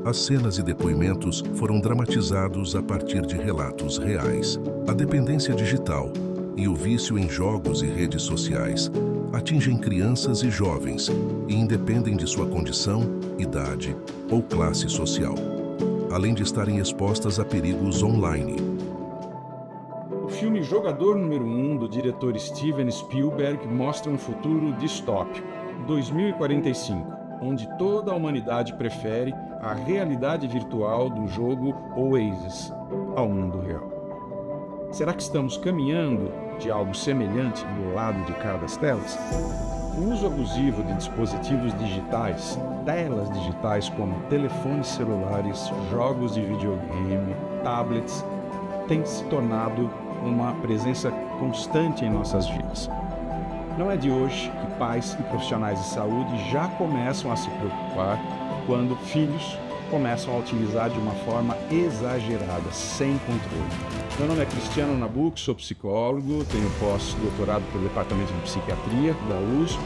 As cenas e depoimentos foram dramatizados a partir de relatos reais. A dependência digital e o vício em jogos e redes sociais atingem crianças e jovens e independem de sua condição, idade ou classe social, além de estarem expostas a perigos online. O filme Jogador Número 1, do diretor Steven Spielberg, mostra um futuro distópico, 2045, onde toda a humanidade prefere a realidade virtual do jogo Oasis ao mundo real. Será que estamos caminhando de algo semelhante do lado de cá das telas? O uso abusivo de dispositivos digitais, telas digitais como telefones celulares, jogos de videogame, tablets, tem se tornado uma presença constante em nossas vidas. Não é de hoje que pais e profissionais de saúde já começam a se preocupar quando filhos começam a utilizar de uma forma exagerada, sem controle. Meu nome é Cristiano Nabuco, sou psicólogo, tenho pós-doutorado pelo Departamento de Psiquiatria da USP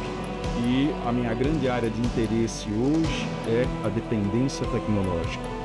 e a minha grande área de interesse hoje é a dependência tecnológica.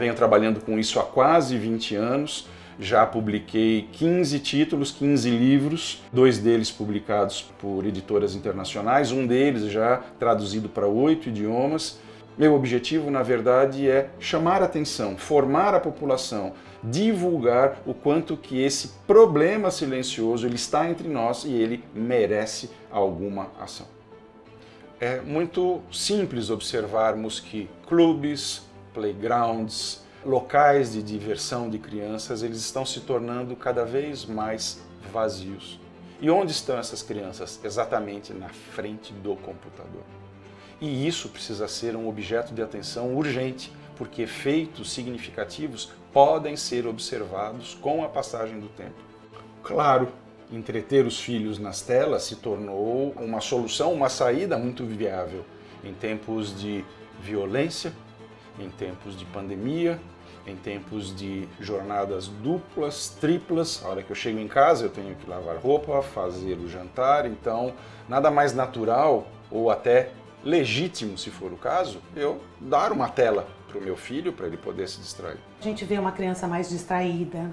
Venho trabalhando com isso há quase 20 anos, já publiquei 15 títulos, 15 livros, 2 deles publicados por editoras internacionais, um deles já traduzido para 8 idiomas. Meu objetivo, na verdade, é chamar a atenção, formar a população, divulgar o quanto que esse problema silencioso ele está entre nós e ele merece alguma ação. É muito simples observarmos que clubes, playgrounds, locais de diversão de crianças, eles estão se tornando cada vez mais vazios. E onde estão essas crianças? Exatamente na frente do computador. E isso precisa ser um objeto de atenção urgente, porque efeitos significativos podem ser observados com a passagem do tempo. Claro, entreter os filhos nas telas se tornou uma solução, uma saída muito viável em tempos de violência, em tempos de pandemia, em tempos de jornadas duplas, triplas. A hora que eu chego em casa eu tenho que lavar roupa, fazer o jantar, então nada mais natural ou até legítimo, se for o caso, eu dar uma tela para o meu filho para ele poder se distrair. A gente vê uma criança mais distraída,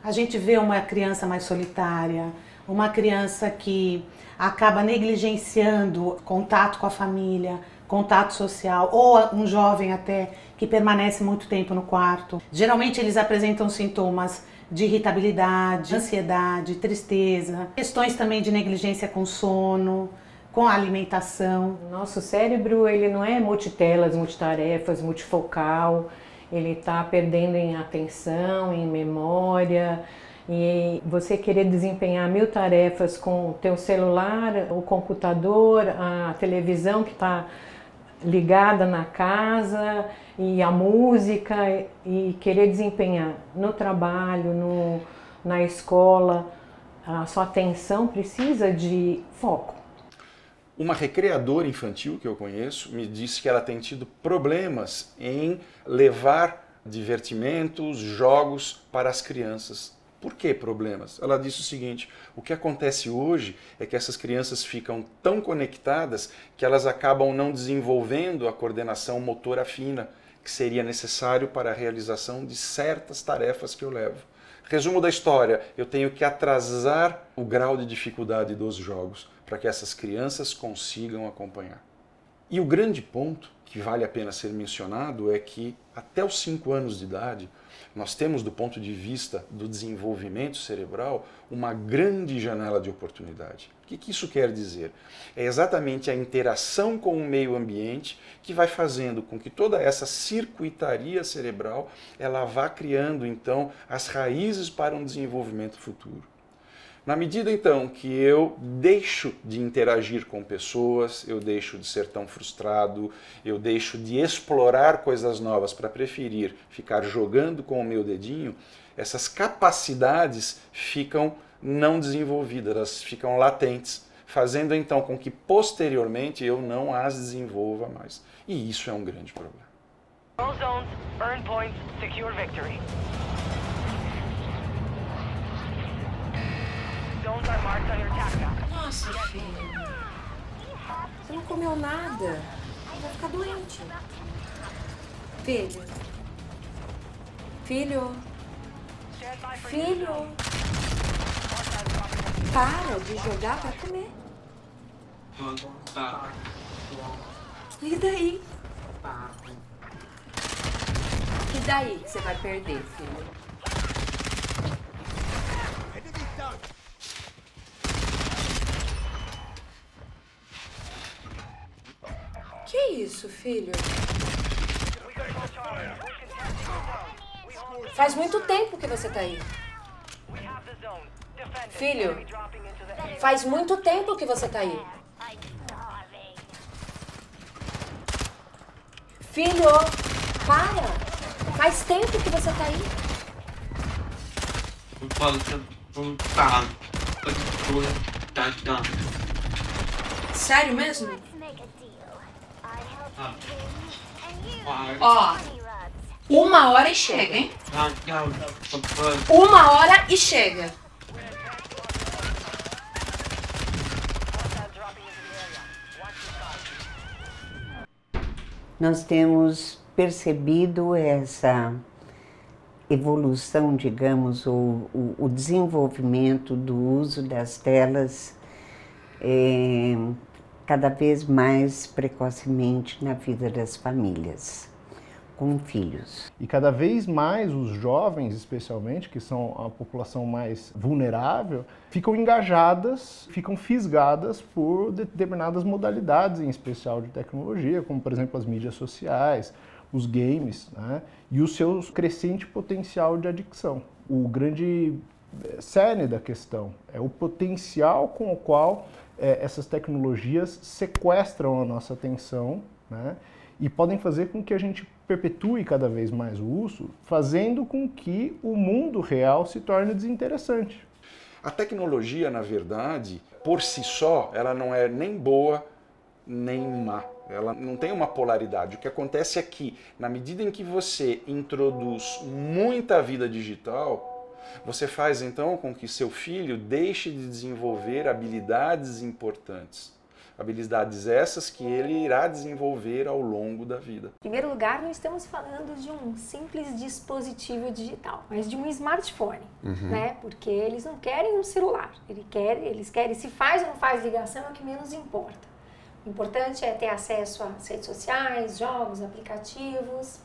a gente vê uma criança mais solitária, uma criança que acaba negligenciando contato com a família, contato social, ou um jovem até que permanece muito tempo no quarto. Geralmente eles apresentam sintomas de irritabilidade, ansiedade, tristeza, questões também de negligência com sono, com a alimentação. Nosso cérebro ele não é multitelas, multitarefas, multifocal, ele está perdendo em atenção, em memória. E você querer desempenhar 1000 tarefas com o teu celular, o computador, a televisão que está ligada na casa e a música, e querer desempenhar no trabalho, na escola, a sua atenção precisa de foco. Uma recreadora infantil que eu conheço me disse que ela tem tido problemas em levar divertimentos, jogos para as crianças. Por que problemas? Ela disse o seguinte: o que acontece hoje é que essas crianças ficam tão conectadas que elas acabam não desenvolvendo a coordenação motora fina que seria necessário para a realização de certas tarefas que eu levo. Resumo da história: eu tenho que atrasar o grau de dificuldade dos jogos para que essas crianças consigam acompanhar. E o grande ponto que vale a pena ser mencionado é que até os 5 anos de idade nós temos, do ponto de vista do desenvolvimento cerebral, uma grande janela de oportunidade. O que isso quer dizer? É exatamente a interação com o meio ambiente que vai fazendo com que toda essa circuitaria cerebral ela vá criando, então, as raízes para um desenvolvimento futuro. Na medida, então, que eu deixo de interagir com pessoas, eu deixo de ser tão frustrado, eu deixo de explorar coisas novas para preferir ficar jogando com o meu dedinho, essas capacidades ficam não desenvolvidas, elas ficam latentes, fazendo então com que posteriormente eu não as desenvolva mais. E isso é um grande problema. All zones, earn points, secure victory. Zones are marked on your attack map. Nossa, filho. Você não comeu nada. Vai ficar doente. Filho. Filho. Filho. Para de jogar pra comer. E daí? E daí que você vai perder, filho? Que isso, filho? Faz muito tempo que você tá aí. Filho, faz muito tempo que você tá aí. Filho, para! Faz tempo que você tá aí. Sério mesmo? Ó, 1 hora e chega, hein? 1 hora e chega. Nós temos percebido essa evolução, digamos, o desenvolvimento do uso das telas cada vez mais precocemente na vida das famílias, com filhos. E cada vez mais os jovens, especialmente, que são a população mais vulnerável, ficam engajadas, ficam fisgadas por determinadas modalidades, em especial de tecnologia, como, por exemplo, as mídias sociais, os games, né? E o seu crescente potencial de adicção. O grande cerne da questão é o potencial com o qual essas tecnologias sequestram a nossa atenção, né? E podem fazer com que a gente perpetue cada vez mais o uso, fazendo com que o mundo real se torne desinteressante. A tecnologia, na verdade, por si só, ela não é nem boa nem má. Ela não tem uma polaridade. O que acontece é que, na medida em que você introduz muita vida digital, você faz então com que seu filho deixe de desenvolver habilidades importantes. Habilidades essas que ele irá desenvolver ao longo da vida. Em primeiro lugar, não estamos falando de um simples dispositivo digital, mas de um smartphone, né? Porque eles não querem um celular, eles querem se faz ou não faz ligação é o que menos importa. O importante é ter acesso às redes sociais, jogos, aplicativos.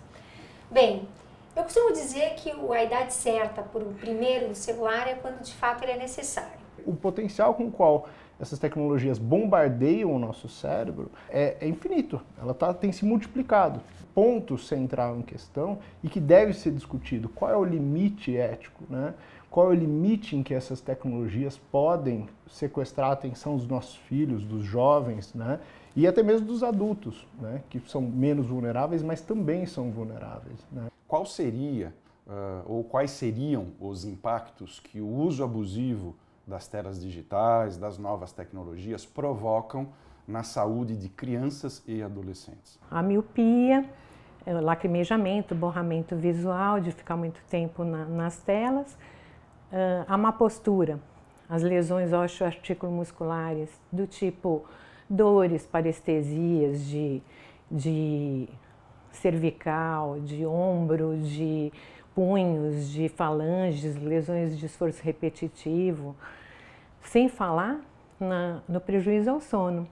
Bem, eu costumo dizer que a idade certa para o primeiro celular é quando de fato ele é necessário. O potencial com o qual essas tecnologias bombardeiam o nosso cérebro é infinito, ela tem se multiplicado. Ponto central em questão e que deve ser discutido, qual é o limite ético, né? Qual é o limite em que essas tecnologias podem sequestrar a atenção dos nossos filhos, dos jovens, né? E até mesmo dos adultos, né? Que são menos vulneráveis, mas também são vulneráveis, né? Qual seria, ou quais seriam os impactos que o uso abusivo das telas digitais, das novas tecnologias, provocam na saúde de crianças e adolescentes? A miopia, lacrimejamento, borramento visual, de ficar muito tempo nas telas, a má postura, as lesões osteoarticulomusculares, do tipo dores, parestesias de cervical, de ombro, de punhos, de falanges, lesões de esforço repetitivo, sem falar no prejuízo ao sono.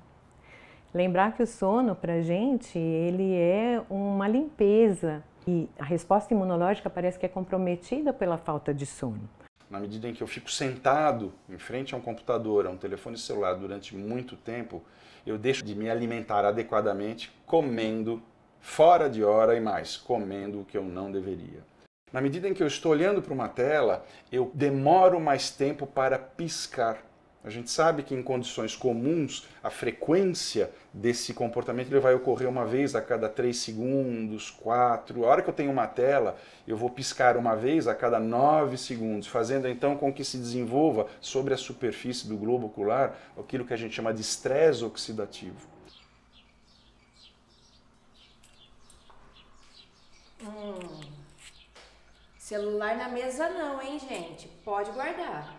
Lembrar que o sono, pra gente, ele é uma limpeza. E a resposta imunológica parece que é comprometida pela falta de sono. Na medida em que eu fico sentado em frente a um computador, a um telefone celular durante muito tempo, eu deixo de me alimentar adequadamente comendo fora de hora e mais, comendo o que eu não deveria. Na medida em que eu estou olhando para uma tela, eu demoro mais tempo para piscar. A gente sabe que em condições comuns, a frequência desse comportamento ele vai ocorrer uma vez a cada 3 segundos, 4. A hora que eu tenho uma tela, eu vou piscar uma vez a cada 9 segundos, fazendo então com que se desenvolva sobre a superfície do globo ocular aquilo que a gente chama de estresse oxidativo. Celular na mesa não, hein, gente? Pode guardar.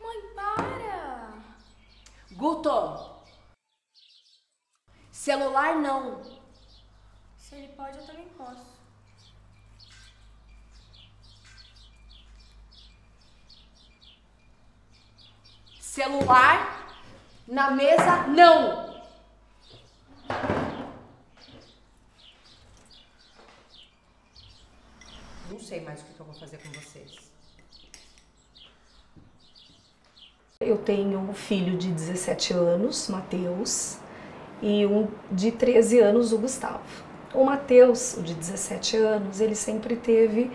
Mãe, para! Guto! Celular não. Se ele pode, eu também posso. Celular na mesa não. Não sei mais o que eu vou fazer com vocês. Eu tenho um filho de 17 anos, Matheus, e um de 13 anos, o Gustavo. O Matheus, o de 17 anos, ele sempre teve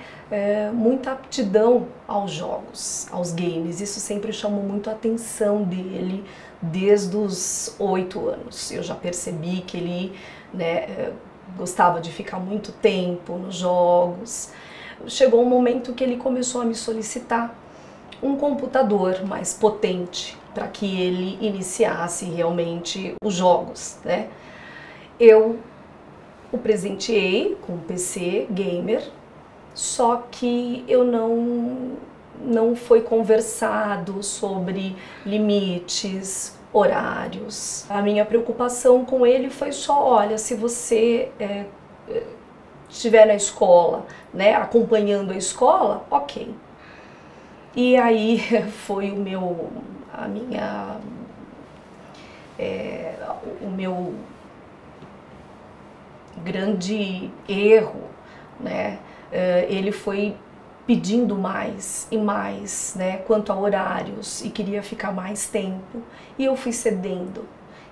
muita aptidão aos jogos, aos games. Isso sempre chamou muito a atenção dele desde os 8 anos. Eu já percebi que ele gostava de ficar muito tempo nos jogos. Chegou um momento que ele começou a me solicitar um computador mais potente para que ele iniciasse realmente os jogos, né? Eu o presenteei com um PC gamer, só que eu não foi conversado sobre limites, horários. A minha preocupação com ele foi só, olha, se você estiver na escola, né, acompanhando a escola, ok. E aí foi o meu grande erro, né? Ele foi pedindo mais e mais, né, quanto a horários, e queria ficar mais tempo, e eu fui cedendo,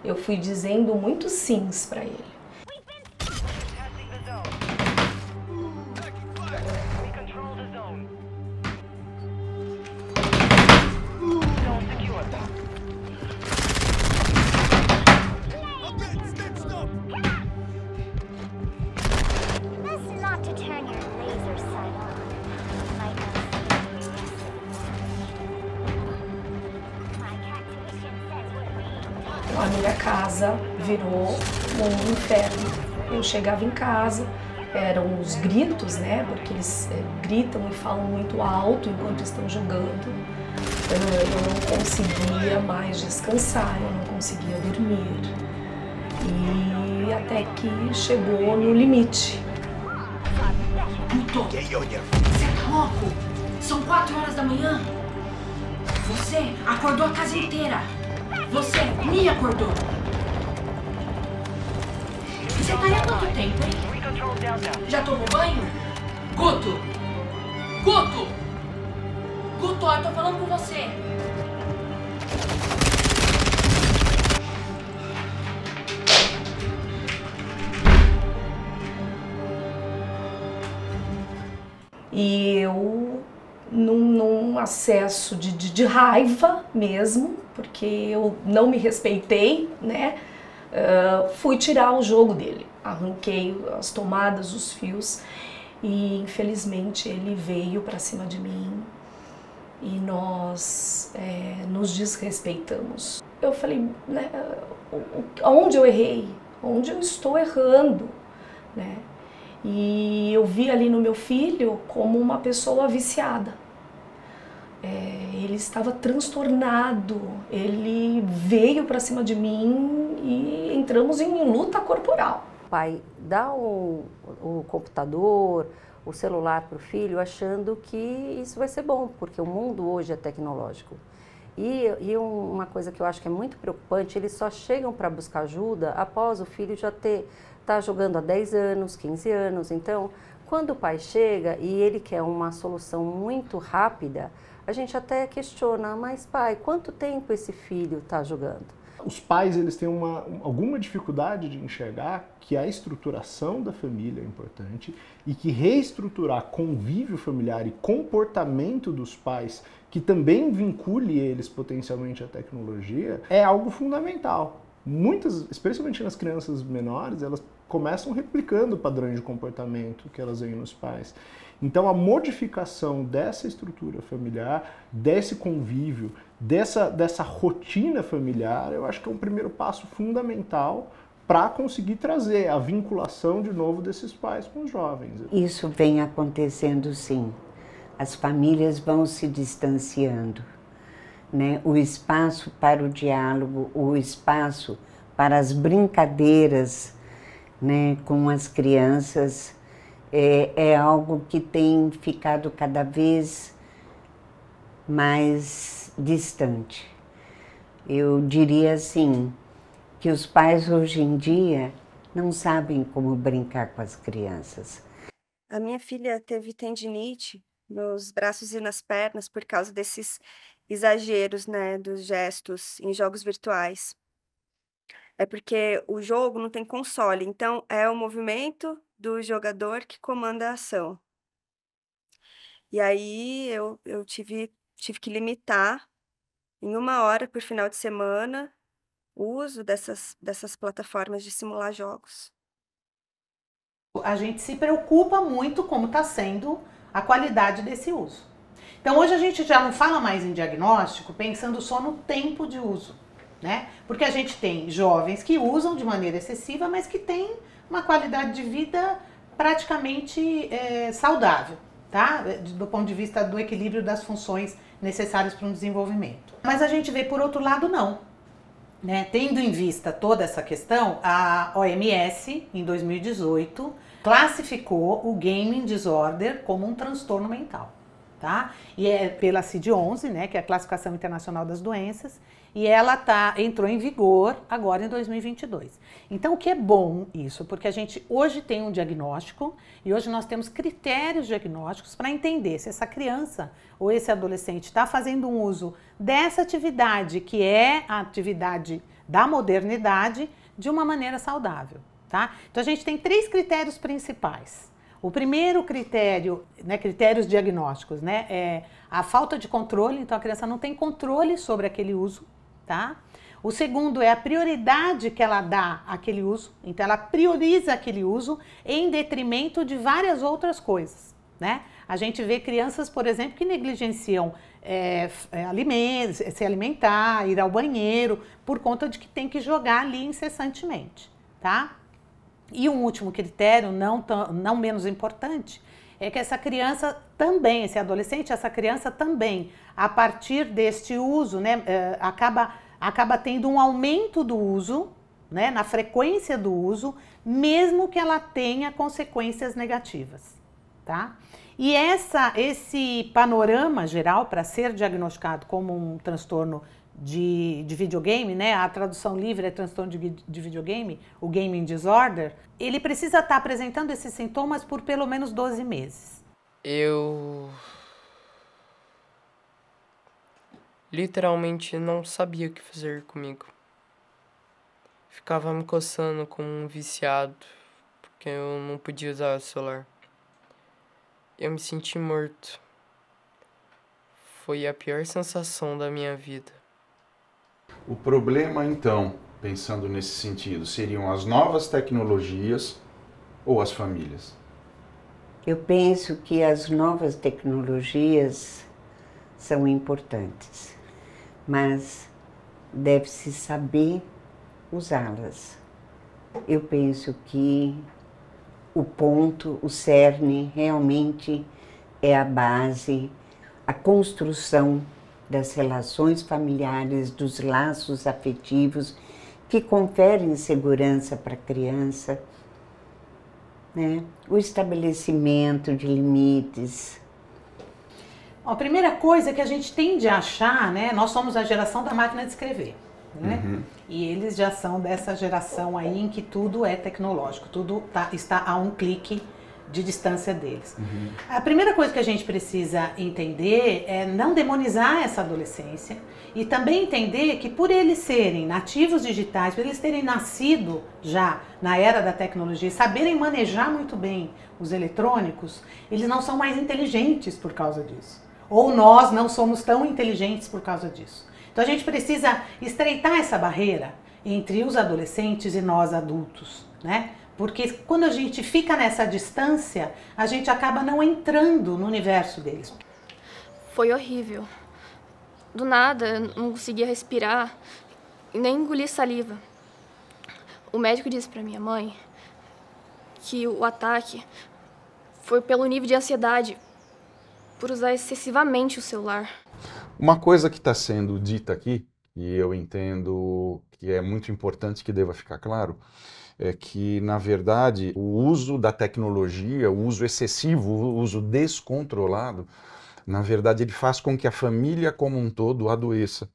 eu fui dizendo muitos sims para ele. A minha casa virou um inferno. Eu chegava em casa, eram os gritos, né? Porque eles gritam e falam muito alto enquanto estão jogando. Eu não conseguia mais descansar, eu não conseguia dormir. E até que chegou no limite. Guto, você tá louco? São 4 horas da manhã. Você acordou a casa inteira. Você me acordou. Você tá aí há quanto tempo, hein? Já tomou banho? Guto! Guto! Guto, eu tô falando com você. E eu, num acesso de raiva mesmo, porque eu não me respeitei, né? Fui tirar o jogo dele, arranquei as tomadas, os fios, e infelizmente ele veio para cima de mim e nós nos desrespeitamos. Eu falei, né, onde eu errei? Onde eu estou errando? Né? E eu vi ali no meu filho como uma pessoa viciada. Ele estava transtornado, ele veio para cima de mim e entramos em luta corporal. O pai dá o computador, o celular para o filho, achando que isso vai ser bom, porque o mundo hoje é tecnológico. E uma coisa que eu acho que é muito preocupante, eles só chegam para buscar ajuda após o filho já tá jogando há 10 anos, 15 anos. Então, quando o pai chega e ele quer uma solução muito rápida, a gente até questiona, mas pai, quanto tempo esse filho está jogando? Os pais, eles têm alguma dificuldade de enxergar que a estruturação da família é importante e que reestruturar convívio familiar e comportamento dos pais, que também vincule eles potencialmente à tecnologia, é algo fundamental. Muitas, especialmente nas crianças menores, elas começam replicando padrões de comportamento que elas veem nos pais. Então, a modificação dessa estrutura familiar, desse convívio, dessa rotina familiar, eu acho que é um primeiro passo fundamental para conseguir trazer a vinculação de novo desses pais com os jovens. Isso vem acontecendo, sim. As famílias vão se distanciando, né? O espaço para o diálogo, o espaço para as brincadeiras, né, com as crianças, é algo que tem ficado cada vez mais distante. Eu diria assim, que os pais hoje em dia não sabem como brincar com as crianças. A minha filha teve tendinite nos braços e nas pernas por causa desses exageros, né, dos gestos em jogos virtuais. É porque o jogo não tem console, então é o movimento do jogador que comanda a ação. E aí eu tive que limitar em 1 hora por final de semana o uso dessas plataformas de simular jogos. A gente se preocupa muito como está sendo a qualidade desse uso. Então hoje a gente já não fala mais em diagnóstico pensando só no tempo de uso, né? Porque a gente tem jovens que usam de maneira excessiva, mas que têm uma qualidade de vida praticamente saudável, tá? Do ponto de vista do equilíbrio das funções necessárias para um desenvolvimento. Mas a gente vê por outro lado não, né? Tendo em vista toda essa questão, a OMS em 2018 classificou o gaming disorder como um transtorno mental, tá? E é pela CID-11, né, que é a Classificação Internacional das Doenças, e ela entrou em vigor agora em 2022. Então, o que é bom isso? Porque a gente hoje tem um diagnóstico e hoje nós temos critérios diagnósticos para entender se essa criança ou esse adolescente está fazendo um uso dessa atividade, que é a atividade da modernidade, de uma maneira saudável, tá? Então, a gente tem 3 critérios principais. O primeiro critério, né, critérios diagnósticos, né, é a falta de controle, então a criança não tem controle sobre aquele uso, tá? O segundo é a prioridade que ela dá àquele uso, então ela prioriza aquele uso em detrimento de várias outras coisas, né? A gente vê crianças, por exemplo, que negligenciam alimentos, se alimentar, ir ao banheiro, por conta de que tem que jogar ali incessantemente, tá? E um último critério, não menos importante, é que essa criança também, esse adolescente, essa criança também, a partir deste uso, né, acaba tendo um aumento do uso, né, na frequência do uso, mesmo que ela tenha consequências negativas, tá? E esse panorama geral, para ser diagnosticado como um transtorno de videogame, né? A tradução livre é transtorno de videogame, o gaming disorder, ele precisa estar apresentando esses sintomas por pelo menos 12 meses. Eu literalmente não sabia o que fazer comigo. Ficava me coçando como um viciado, porque eu não podia usar o celular. Eu me senti morto. Foi a pior sensação da minha vida. O problema, então, pensando nesse sentido, seriam as novas tecnologias ou as famílias? Eu penso que as novas tecnologias são importantes, mas deve-se saber usá-las. Eu penso que o ponto, o cerne, realmente é a base, a construção das relações familiares, dos laços afetivos que conferem segurança para a criança, né? O estabelecimento de limites. A primeira coisa que a gente tende a achar, né? Nós somos a geração da máquina de escrever, né? E eles já são dessa geração aí em que tudo é tecnológico, tudo está a um clique de distância deles. A primeira coisa que a gente precisa entender é não demonizar essa adolescência e também entender que por eles serem nativos digitais, por eles terem nascido já na era da tecnologia e saberem manejar muito bem os eletrônicos, eles não são mais inteligentes por causa disso. Ou nós não somos tão inteligentes por causa disso. Então a gente precisa estreitar essa barreira entre os adolescentes e nós adultos, né? Porque quando a gente fica nessa distância, a gente acaba não entrando no universo deles. Foi horrível. Do nada, eu não conseguia respirar e nem engolir saliva. O médico disse para minha mãe que o ataque foi pelo nível de ansiedade, por usar excessivamente o celular. Uma coisa que está sendo dita aqui, e eu entendo que é muito importante que deva ficar claro, é que, na verdade, o uso da tecnologia, o uso excessivo, o uso descontrolado, na verdade, ele faz com que a família como um todo adoeça.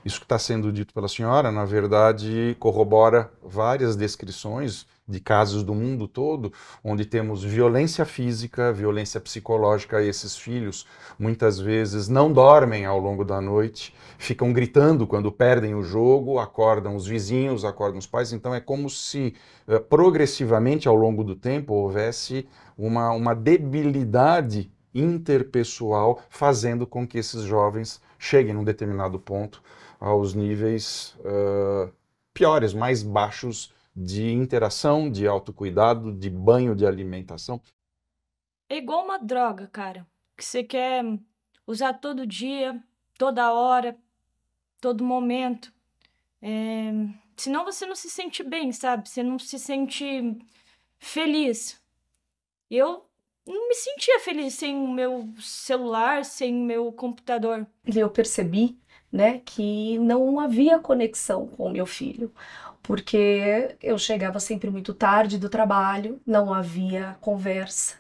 Isso que está sendo dito pela senhora, na verdade, corrobora várias descrições de casos do mundo todo, onde temos violência física, violência psicológica. Esses filhos muitas vezes não dormem ao longo da noite, ficam gritando quando perdem o jogo, acordam os vizinhos, acordam os pais. Então é como se progressivamente ao longo do tempo houvesse uma debilidade interpessoal, fazendo com que esses jovens cheguem num determinado ponto aos níveis piores, mais baixos de interação, de autocuidado, de banho, de alimentação. É igual uma droga, cara, que você quer usar todo dia, toda hora, todo momento. Senão você não se sente bem, sabe? Você não se sente feliz. Eu não me sentia feliz sem o meu celular, sem o meu computador. Eu percebi, né, que não havia conexão com o meu filho, porque eu chegava sempre muito tarde do trabalho, não havia conversa.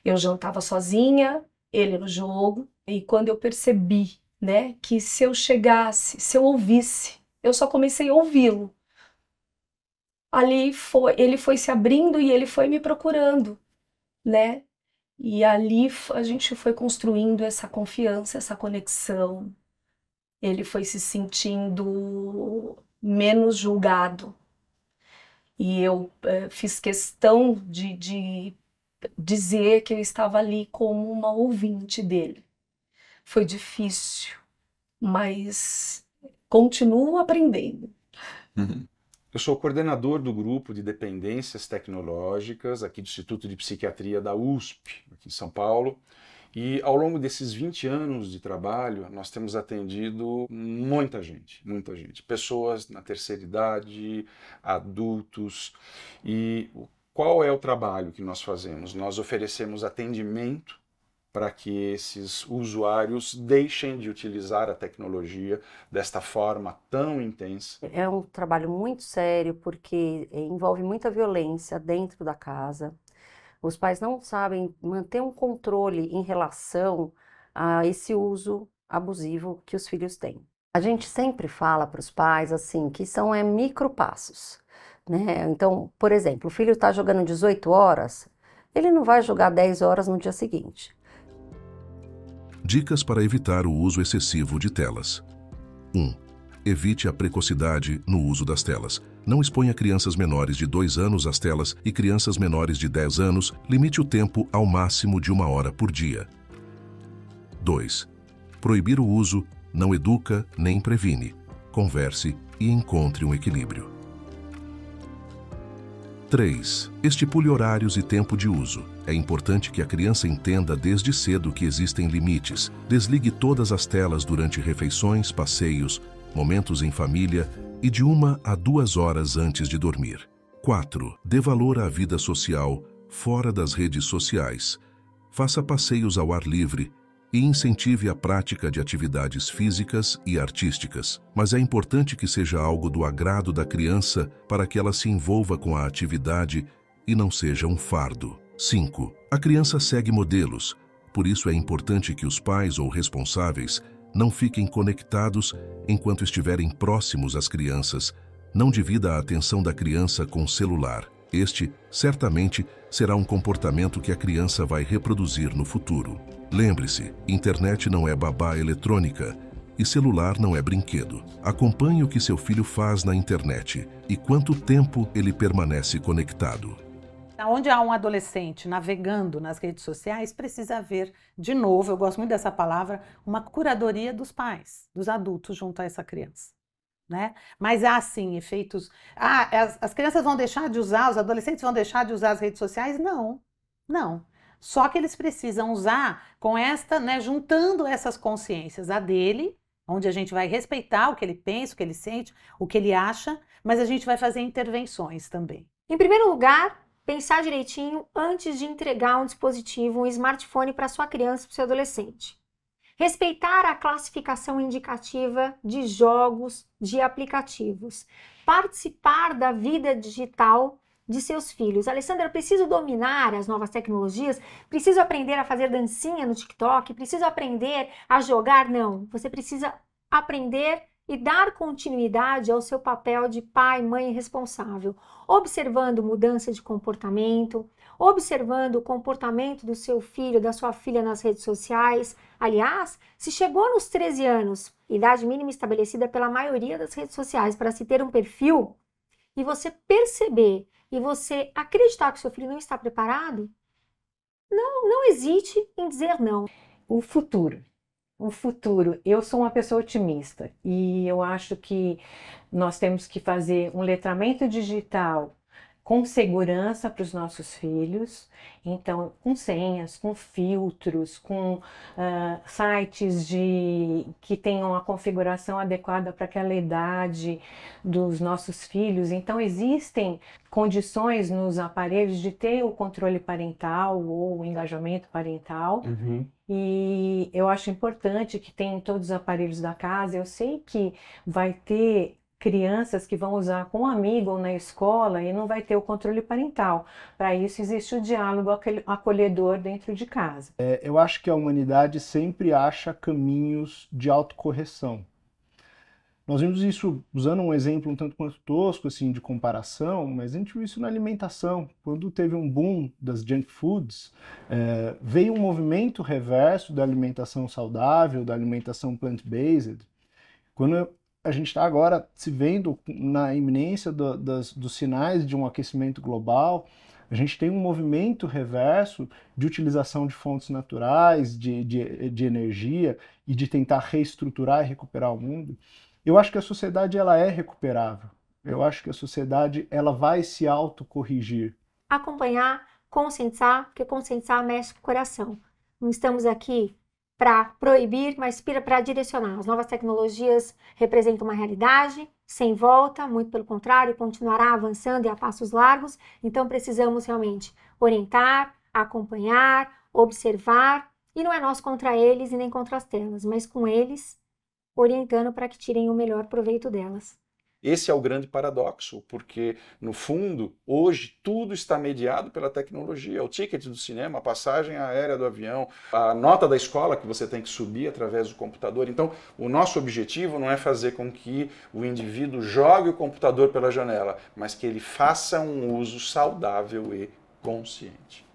Eu jantava sozinha, ele no jogo, e quando eu percebi, né, que se eu chegasse, se eu ouvisse, eu só comecei a ouvi-lo. Ali ele foi se abrindo e ele foi me procurando, né? E ali a gente foi construindo essa confiança, essa conexão. Ele foi se sentindo menos julgado. E eu fiz questão de dizer que eu estava ali como uma ouvinte dele. Foi difícil, mas continuo aprendendo. Eu sou coordenador do grupo de dependências tecnológicas aqui do Instituto de Psiquiatria da USP, aqui em São Paulo. E ao longo desses 20 anos de trabalho, nós temos atendido muita gente. Pessoas na terceira idade, adultos. E qual é o trabalho que nós fazemos? Nós oferecemos atendimento para que esses usuários deixem de utilizar a tecnologia desta forma tão intensa. É um trabalho muito sério porque envolve muita violência dentro da casa. Os pais não sabem manter um controle em relação a esse uso abusivo que os filhos têm. A gente sempre fala para os pais assim que são micropassos, né? Então, por exemplo, o filho está jogando 18 horas, ele não vai jogar 10 horas no dia seguinte. Dicas para evitar o uso excessivo de telas. 1. Evite a precocidade no uso das telas. Não exponha crianças menores de 2 anos às telas e crianças menores de 10 anos, limite o tempo ao máximo de 1 hora por dia. 2. Proibir o uso não educa nem previne. Converse e encontre um equilíbrio. 3. Estipule horários e tempo de uso. É importante que a criança entenda desde cedo que existem limites. Desligue todas as telas durante refeições, passeios, momentos em família e de 1 a 2 horas antes de dormir. 4. Dê valor à vida social fora das redes sociais. Faça passeios ao ar livre e incentive a prática de atividades físicas e artísticas. Mas é importante que seja algo do agrado da criança para que ela se envolva com a atividade e não seja um fardo. 5. A criança segue modelos. Por isso é importante que os pais ou responsáveis não fiquem conectados enquanto estiverem próximos às crianças. Não divida a atenção da criança com o celular. Este, certamente, será um comportamento que a criança vai reproduzir no futuro. Lembre-se, internet não é babá eletrônica e celular não é brinquedo. Acompanhe o que seu filho faz na internet e quanto tempo ele permanece conectado. Onde há um adolescente navegando nas redes sociais, precisa haver, de novo, eu gosto muito dessa palavra, uma curadoria dos pais, dos adultos junto a essa criança. Né? Mas há sim efeitos. As crianças vão deixar de usar, os adolescentes vão deixar de usar as redes sociais? Não, não. Só que eles precisam usar com esta, né, juntando essas consciências, a dele, onde a gente vai respeitar o que ele pensa, o que ele sente, o que ele acha, mas a gente vai fazer intervenções também. Em primeiro lugar, pensar direitinho antes de entregar um dispositivo, um smartphone para sua criança, para o seu adolescente. Respeitar a classificação indicativa de jogos, de aplicativos. Participar da vida digital de seus filhos. Alessandra, eu preciso dominar as novas tecnologias? Preciso aprender a fazer dancinha no TikTok? Preciso aprender a jogar? Não. Você precisa aprender e dar continuidade ao seu papel de pai, mãe responsável, observando mudança de comportamento, observando o comportamento do seu filho, da sua filha nas redes sociais. Aliás, se chegou nos 13 anos, idade mínima estabelecida pela maioria das redes sociais para se ter um perfil, e você perceber e você acreditar que seu filho não está preparado, não hesite em dizer não. O futuro, eu sou uma pessoa otimista e eu acho que nós temos que fazer um letramento digital com segurança para os nossos filhos, então com senhas, com filtros, com sites que tenham a configuração adequada para aquela idade dos nossos filhos. Então existem condições nos aparelhos de ter o controle parental ou o engajamento parental. E eu acho importante que tenha em todos os aparelhos da casa. Eu sei que vai ter crianças que vão usar com um amigo ou na escola e não vai ter o controle parental. Para isso existe o diálogo acolhedor dentro de casa. Eu acho que a humanidade sempre acha caminhos de autocorreção. Nós vimos isso usando um exemplo um tanto quanto tosco assim, de comparação, mas a gente viu isso na alimentação. Quando teve um boom das junk foods, veio um movimento reverso da alimentação saudável, da alimentação plant-based. Quando a gente está agora se vendo na iminência dos sinais de um aquecimento global, a gente tem um movimento reverso de utilização de fontes naturais, de energia e de tentar reestruturar e recuperar o mundo. Eu acho que a sociedade ela é recuperável. Eu acho que a sociedade ela vai se autocorrigir. Acompanhar, conscientizar, porque conscientizar mexe com o coração. Não estamos aqui para proibir, mas para direcionar. As novas tecnologias representam uma realidade sem volta, muito pelo contrário, continuará avançando e a passos largos, então precisamos realmente orientar, acompanhar, observar, e não é nós contra eles e nem contra as telas, mas com eles, orientando para que tirem o melhor proveito delas. Esse é o grande paradoxo, porque, no fundo, hoje tudo está mediado pela tecnologia. O ticket do cinema, a passagem aérea do avião, a nota da escola que você tem que subir através do computador. Então, o nosso objetivo não é fazer com que o indivíduo jogue o computador pela janela, mas que ele faça um uso saudável e consciente.